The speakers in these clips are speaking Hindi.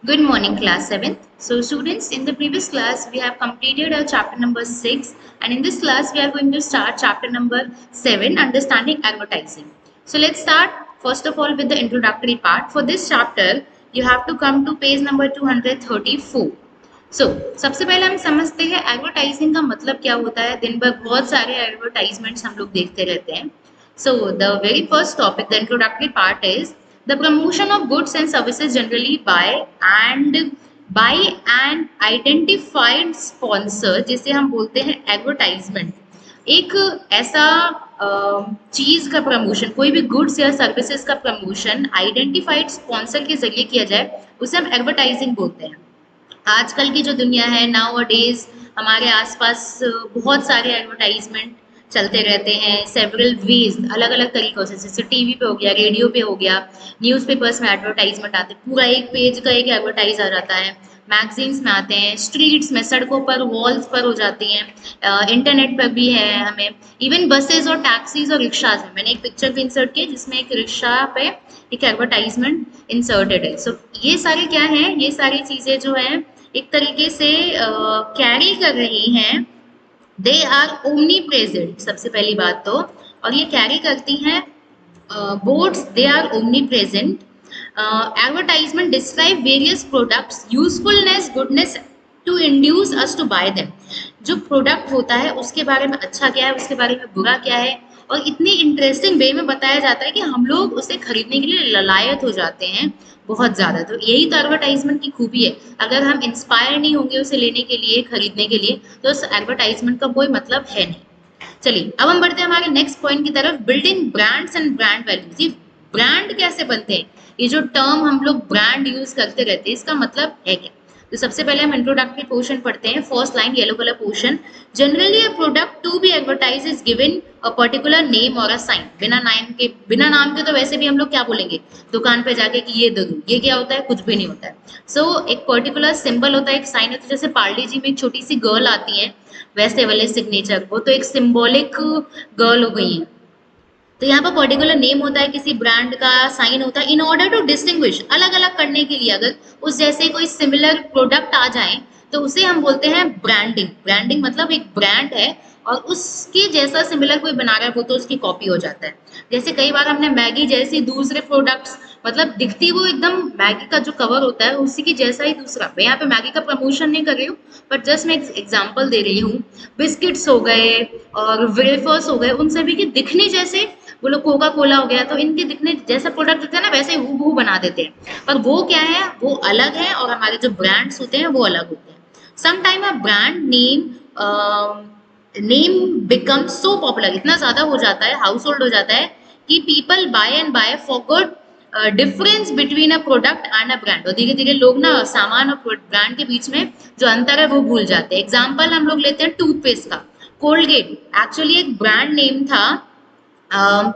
Good morning, class 7th. So, students, in the previous class, we have completed our chapter number 6, and in this class, we are going to start chapter number 7, Understanding Advertising. So, let's start first of all with the introductory part. For this chapter, you have to come to page number 234. सो सबसे पहले हम समझते हैं एडवर्टाइजिंग का मतलब क्या होता है। दिन भर बहुत सारे एडवर्टाइजमेंट्स हम लोग देखते रहते हैं। So the very first topic, the introductory part is the promotion of goods and services generally by an identified sponsor, जिसे हम बोलते हैं एडवर्टाइजमेंट। एक ऐसा चीज का प्रमोशन, कोई भी गुड्स या सर्विसेज का प्रमोशन आइडेंटिफाइड स्पॉन्सर के जरिए किया जाए, उसे हम एडवर्टाइजिंग बोलते हैं। आजकल की जो दुनिया है, नाउ डेज हमारे आसपास बहुत सारे एडवर्टाइजमेंट चलते रहते हैं, सेवरल वेज, अलग अलग तरीकों से, जैसे टीवी पे हो गया, रेडियो पे हो गया, न्यूज़पेपर्स में एडवर्टाइजमेंट आते हैं, पूरा एक पेज का एक एडवर्टाइज आ जाता है, मैगजीन्स में आते हैं, स्ट्रीट्स में, सड़कों पर, वॉल्स पर हो जाती हैं, इंटरनेट पर भी है हमें, इवन बसेज और टैक्सीज और रिक्शाज में। मैंने एक पिक्चर भी इंसर्ट की जिसमें एक रिक्शा पे एक एडवर्टाइजमेंट इंसर्टेड है। सो ये सारे क्या है, ये सारी चीज़ें जो है एक तरीके से कैरी कर रही हैं, दे आर ओमनी प्रेजेंट, सबसे पहली बात तो, और ये कैरी करती हैं boards, they are omnipresent. Advertisement describe various products usefulness goodness to induce us to buy them. जो प्रोडक्ट होता है उसके बारे में अच्छा क्या है, उसके बारे में बुरा क्या है, और इतनी इंटरेस्टिंग वे में बताया जाता है कि हम लोग उसे खरीदने के लिए ललायत हो जाते हैं बहुत ज़्यादा। तो यही तो एडवर्टाइजमेंट की खूबी है। अगर हम इंस्पायर नहीं होंगे उसे लेने के लिए, खरीदने के लिए, तो उस एडवर्टाइजमेंट का कोई मतलब है नहीं। चलिए अब हम बढ़ते हैं हमारे नेक्स्ट पॉइंट की तरफ, building brands and brand values. ये ब्रांड कैसे बनते हैं, ये जो टर्म हम लोग ब्रांड यूज करते रहते हैं, इसका मतलब है क्या। तो सबसे पहले हम इंट्रोडक्टरी पोर्शन पढ़ते हैं। First line, yellow colour portion, generally a product to be advertise is given a particular name और अ साइन। बिना नाम के तो वैसे भी हम लोग क्या बोलेंगे दुकान पे जाके कि ये दे दो, ये क्या होता है, कुछ भी नहीं होता है। सो एक पर्टिकुलर सिंबल होता है, एक साइन होता है। जैसे पार्ले जी में एक छोटी सी गर्ल आती है, वैसे वाले सिग्नेचर, वो तो एक सिंबॉलिक गर्ल हो गई है। तो यहाँ पर पर्टिकुलर नेम होता है, किसी ब्रांड का साइन होता है, इन ऑर्डर टू डिस्टिंग्विश, अलग अलग करने के लिए। अगर उस जैसे कोई सिमिलर प्रोडक्ट आ जाए तो उसे हम बोलते हैं ब्रांडिंग। ब्रांडिंग मतलब एक ब्रांड है और उसके जैसा सिमिलर कोई बना रहा है वो तो उसकी कॉपी हो जाता है। जैसे कई बार हमने मैगी जैसी दूसरे प्रोडक्ट्स, मतलब दिखती वो एकदम मैगी का जो कवर होता है उसी की जैसा ही दूसरा। मैं यहाँ पे मैगी का प्रमोशन नहीं कर रही हूँ, बट जस्ट मैं एग्जाम्पल दे रही हूँ। बिस्किट्स हो गए और वेफर्स हो गए, उन सभी के दिखने जैसे, वो लोग कोका कोला हो गया, तो इनके दिखने जैसा प्रोडक्ट होता है ना, वैसे हूबहू बना देते हैं, पर वो क्या है, वो अलग है, और हमारे जो ब्रांड्स होते हैं वो अलग होते हैं। Sometime a brand name become so popular, इतना ज्यादा हो जाता है, हाउस होल्ड हो जाता है, कि people by and by forgot difference between a product and a brand. और धीरे धीरे लोग ना सामान और ब्रांड के बीच में जो अंतर है वो भूल जाते हैं। एग्जाम्पल हम लोग लेते हैं टूथपेस्ट का। कोलगेट एक्चुअली एक ब्रांड नेम था,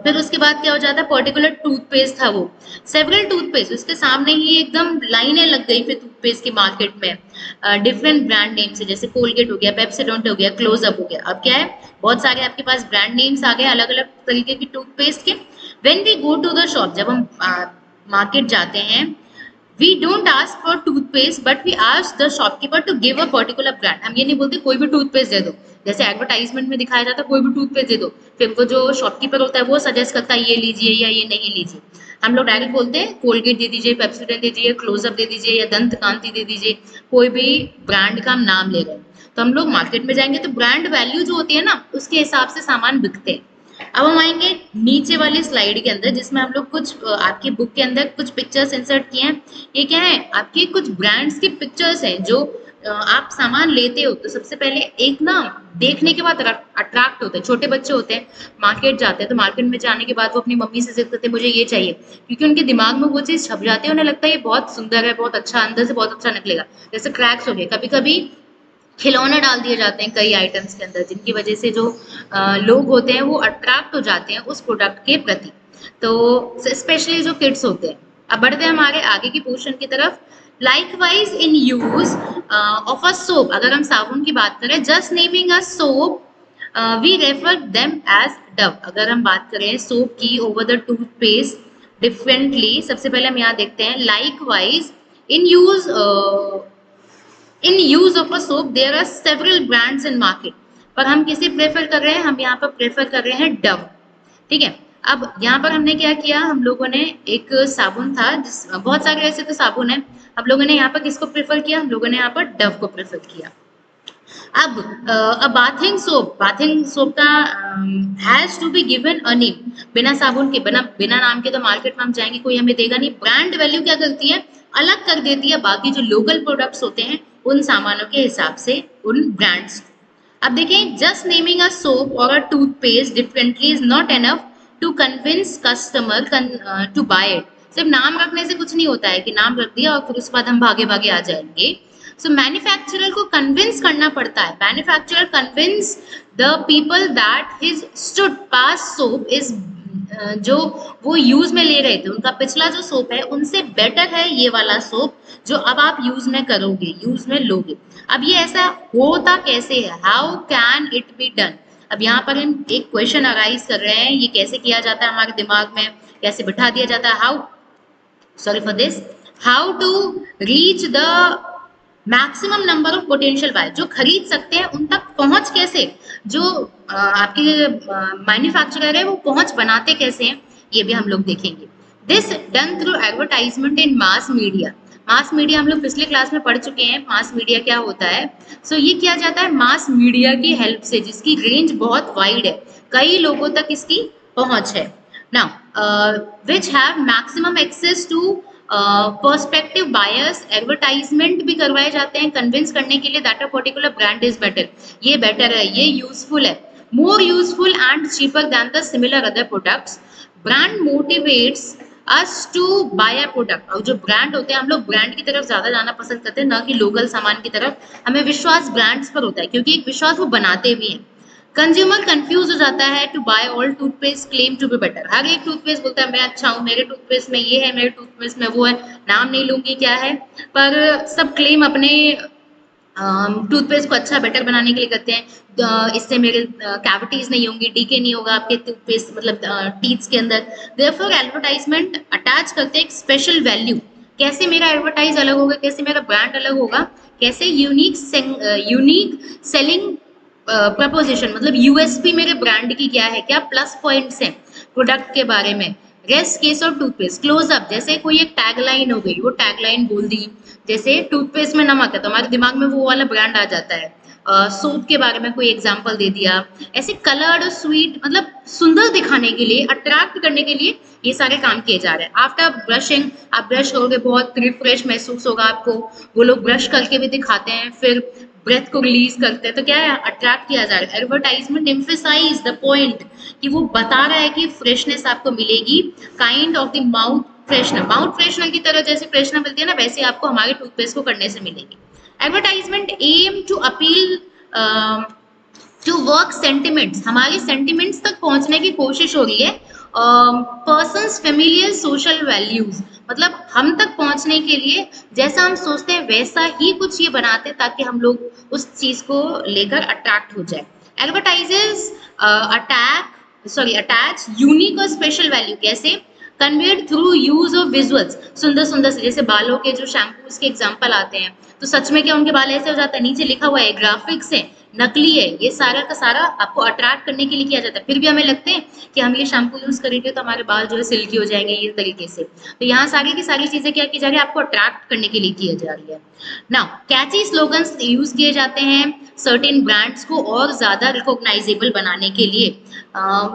फिर उसके बाद क्या हो जाता है, पर्टिकुलर टूथपेस्ट था वो, सेवरल टूथपेस्ट, उसके सामने ही एकदम लाइनें लग गई फिर टूथपेस्ट की मार्केट में, डिफरेंट ब्रांड नेम से, जैसे कोलगेट हो गया, पेप्सोडेंट हो गया, क्लोजअप हो गया। अब क्या है, बहुत सारे आपके पास ब्रांड नेम्स आ गए अलग अलग तरीके की टूथपेस्ट के। When we go to the shop, जब हम मार्केट जाते हैं, we don't ask for toothpaste but we ask the shopkeeper to give a particular brand. हम ये नहीं बोलते कोई भी टूथपेस्ट दे दो, जैसे एडवर्टाइजमेंट में दिखाया जाता है कोई भी टूथपेस्ट दे दो, फिर वो जो शॉपकीपर होता है वो सजेस्ट करता है ये लीजिए या ये नहीं लीजिए। हम लोग डायरेक्ट बोलते हैं कोलगेट दे दीजिए, पेप्सोडेंट दे दीजिए, क्लोजअप दे दीजिए, या दंत कांति दे दीजिए, कोई भी ब्रांड का हम नाम ले रहे हैं। तो हम लोग मार्केट में जाएंगे तो ब्रांड वैल्यू जो होती है ना, उसके हिसाब से सामान बिकते हैं। अब हम आएंगे नीचे वाली स्लाइड के अंदर, जिसमें हम लोग कुछ आपकी बुक के अंदर कुछ पिक्चर्स इंसर्ट किए हैं। ये क्या है, आपके कुछ ब्रांड्स की पिक्चर्स हैं जो आप सामान लेते हो तो सबसे पहले एक ना देखने के बाद अट्रैक्ट होते हैं। छोटे बच्चे होते हैं, मार्केट जाते हैं, तो मार्केट में जाने के बाद वो अपनी मम्मी से जिद करते हैं मुझे ये चाहिए, क्योंकि उनके दिमाग में वो चीज़ छप जाती है, उन्हें लगता है ये बहुत सुंदर है, बहुत अच्छा, अंदर से बहुत अच्छा निकलेगा। जैसे क्रैक्स हो गए, कभी कभी खिलौने डाल दिए जाते हैं कई आइटम्स के अंदर, जिनकी वजह से जो लोग होते हैं वो अट्रैक्ट हो जाते हैं उस प्रोडक्ट के प्रति, तो स्पेशली जो किड्स होते हैं। अब बढ़ते हैं हमारे आगे की पोर्शन की तरफ। Likewise in use of a soap, अगर हम साबुन की बात करें, just naming a soap we refer them as Dove. अगर हम बात करें सोप की ओवर द टूथपेस्ट डिफरेंटली, सबसे पहले हम यहाँ देखते हैं likewise in use of a soap there are several brands in market, पर हम किसे प्रेफर कर रहे हैं, हम यहाँ पर प्रेफर कर रहे हैं डव। ठीक है, अब यहाँ पर हमने क्या किया, हम लोगों ने एक साबुन था बहुत सारे ऐसे तो साबुन है, हम लोगों ने यहाँ पर किसको प्रेफर किया, हम लोगों ने यहाँ पर डव को प्रेफर किया। अब बाथिंग सोप का has to be given a name, बिना साबुन के बिना नाम के तो मार्केट में हम जाएंगे कोई हमें देगा नहीं। ब्रांड वैल्यू क्या करती है, अलग कर देती है बाकी जो लोकल प्रोडक्ट्स होते हैं उन सामानों के हिसाब से उन ब्रांड्स। अब देखें, जस्ट नेमिंग अ सोप और a toothpaste differently is not enough to convince customer to buy it. सिर्फ नाम रखने से कुछ नहीं होता है कि नाम रख दिया और फिर उसके बाद हम भागे भागे आ जाएंगे। सो मैन्युफैक्चरर को कन्विंस करना पड़ता है, manufacturer convince the people that his stood pass soap is, जो वो यूज में ले रहे थे उनका पिछला जो सोप है उनसे बेटर है ये वाला सोप जो अब आप यूज में करोगे, यूज में लोगे। अब ये ऐसा होता कैसे है, how can it be done. अब यहाँ पर हम एक क्वेश्चन अराइज कर रहे हैं, ये कैसे किया जाता है हमारे दिमाग में, कैसे बिठा दिया जाता है, how to reach the maximum number of potential buyer, जो खरीद सकते हैं उन तक पहुंच कैसे, जो आपके मैन्युफैक्चरर है वो पहुंच बनाते कैसे हैं, ये भी हम लोग देखेंगे। This done through advertisement in mass media. Mass media हम लोग पिछले क्लास में पढ़ चुके हैं, मास मीडिया क्या होता है। ये किया जाता है मास मीडिया की हेल्प से, जिसकी रेंज बहुत वाइड है, कई लोगों तक इसकी पहुंच है। Now which have maximum access to perspective buyers, advertisement भी करवाए जाते हैं कन्विंस करने के लिए that a particular brand is better, ये बेटर है, ये यूजफुल है, more useful and cheaper than the similar other products. Brand motivates us to buy a product. और जो ब्रांड होते हैं हम लोग ब्रांड की तरफ ज्यादा जाना पसंद करते हैं, ना कि लोकल सामान की तरफ। हमें विश्वास ब्रांड्स पर होता है क्योंकि एक विश्वास वो बनाते भी हैं। कंज्यूमर कंफ्यूज हो जाता है to buy all toothpaste claim to be better. हर एक टूथपेस्ट बोलता है मैं अच्छा हूँ, मेरे टूथपेस्ट में ये है, मेरे टूथपेस्ट में वो है, नाम नहीं लूंगी क्या है, पर सब क्लेम अपने टूथपेस्ट को अच्छा बेटर बनाने के लिए करते हैं। इससे मेरे कैविटीज नहीं होंगी, डीके नहीं होगा आपके टूथपेस्ट मतलब टीथ्स के अंदर। देयरफॉर एडवर्टाइजमेंट अटैच करते हैं एक स्पेशल वैल्यू, कैसे मेरा एडवर्टाइज अलग होगा, कैसे मेरा ब्रांड अलग होगा, कैसे यूनिक सेलिंग प्रपोजिशन मतलब यूएसपी मेरे ब्रांड की क्या है, क्या प्लस पॉइंट्स हैं प्रोडक्ट के बारे में। Rest case of toothpaste Closeup, जैसे कोई एक टैगलाइन हो गई, वो टैगलाइन बोल दी, जैसे टूथपेस्ट में नमक है तो हमारे दिमाग में वो वाला ब्रांड आ जाता है। सोप के बारे में कोई एग्जांपल दे दिया। ऐसे कलर्ड और स्वीट मतलब सुंदर दिखाने के लिए, अट्रैक्ट करने के लिए ये सारे काम किए जा रहे हैं। आफ्टर ब्रशिंग आप ब्रश करोगे, बहुत रिफ्रेश महसूस होगा आपको, वो लोग ब्रश करके भी दिखाते हैं, फिर ब्रेथ को रिलीज करते हैं, तो क्या है, अट्रैक्ट किया जा रहा है। एडवर्टाइजमेंट एम्फेसाइज द पॉइंट कि वो बता रहा है कि फ्रेशनेस आपको मिलेगी, kind of the mouth freshener की तरह, जैसे फ्रेशनर मिलती है ना वैसे आपको हमारे टूथपेस्ट को करने से मिलेगी। Advertisement aim to appeal to work sentiments, हमारे सेंटिमेंट्स तक पहुंचने की कोशिश हो रही है। पर्सन्स फेमिलियर सोशल वैल्यूज, मतलब हम तक पहुंचने के लिए जैसा हम सोचते हैं वैसा ही कुछ ये बनाते हैं ताकि हम लोग उस चीज को लेकर अट्रैक्ट हो जाए। एडवर्टाइजर्स अटैच यूनिक और स्पेशल वैल्यू, कैसे, conveyed through use of visuals, सुंदर सुंदर से, जैसे बालों के जो शैम्पूज के एग्जांपल आते हैं तो सच में क्या उनके बाल ऐसे हो जाता है, नीचे लिखा हुआ है, ग्राफिक्स है, नकली है, ये सारा का सारा आपको अट्रैक्ट करने के लिए किया जाता है। फिर भी हमें लगते हैं कि हम ये शैम्पू यूज करेंगे तो हमारे बाल जो है सिल्की हो जाएंगे ये तरीके से, तो यहाँ सारी की सारी चीजें क्या की जा रही है, आपको अट्रैक्ट करने के लिए की जा रही है। नाउ कैची स्लोगन्स यूज किए जाते हैं सर्टेन ब्रांड्स को और ज्यादा रिकॉग्नाइजेबल बनाने के लिए।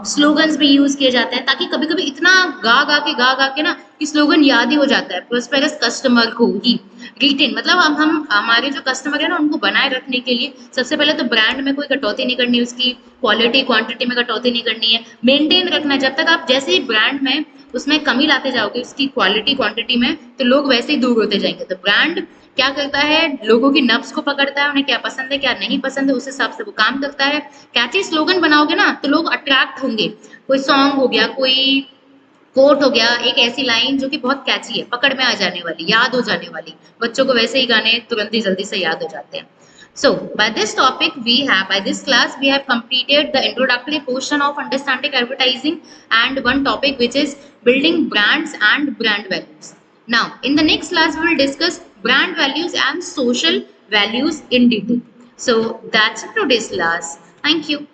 स्लोगन्स भी यूज किए जाते हैं ताकि कभी कभी इतना गा के ना कि स्लोगन याद ही हो जाता है। प्रोस्पेरस कस्टमर को ही रिटेन, मतलब हम हमारे जो कस्टमर है ना उनको बनाए रखने के लिए सबसे पहले तो ब्रांड में कोई कटौती नहीं करनी, उसकी क्वालिटी क्वांटिटी में कटौती नहीं करनी है, मेंटेन रखना। जब तक आप जैसे ही ब्रांड में उसमें कमी लाते जाओगे उसकी क्वालिटी क्वांटिटी में, तो लोग वैसे ही दूर होते जाएंगे। तो ब्रांड क्या करता है, लोगों की नब्ज को पकड़ता है, उन्हें क्या पसंद है क्या नहीं पसंद है उस हिसाब से वो काम करता है। कैची स्लोगन बनाओगे ना तो लोग अट्रैक्ट होंगे। कोई सॉन्ग हो गया, कोई कोट हो गया, एक ऐसी लाइन जो कि बहुत कैची है, पकड़ में आ जाने वाली, याद हो जाने वाली, बच्चों को वैसे ही गाने तुरंत ही जल्दी से याद हो जाते हैं। So by this class we have completed the introductory portion of understanding advertising and one topic which is building brands and brand values. Now, in the next class, we will discuss brand values and social values in detail. So, that's it for today's class. Thank you.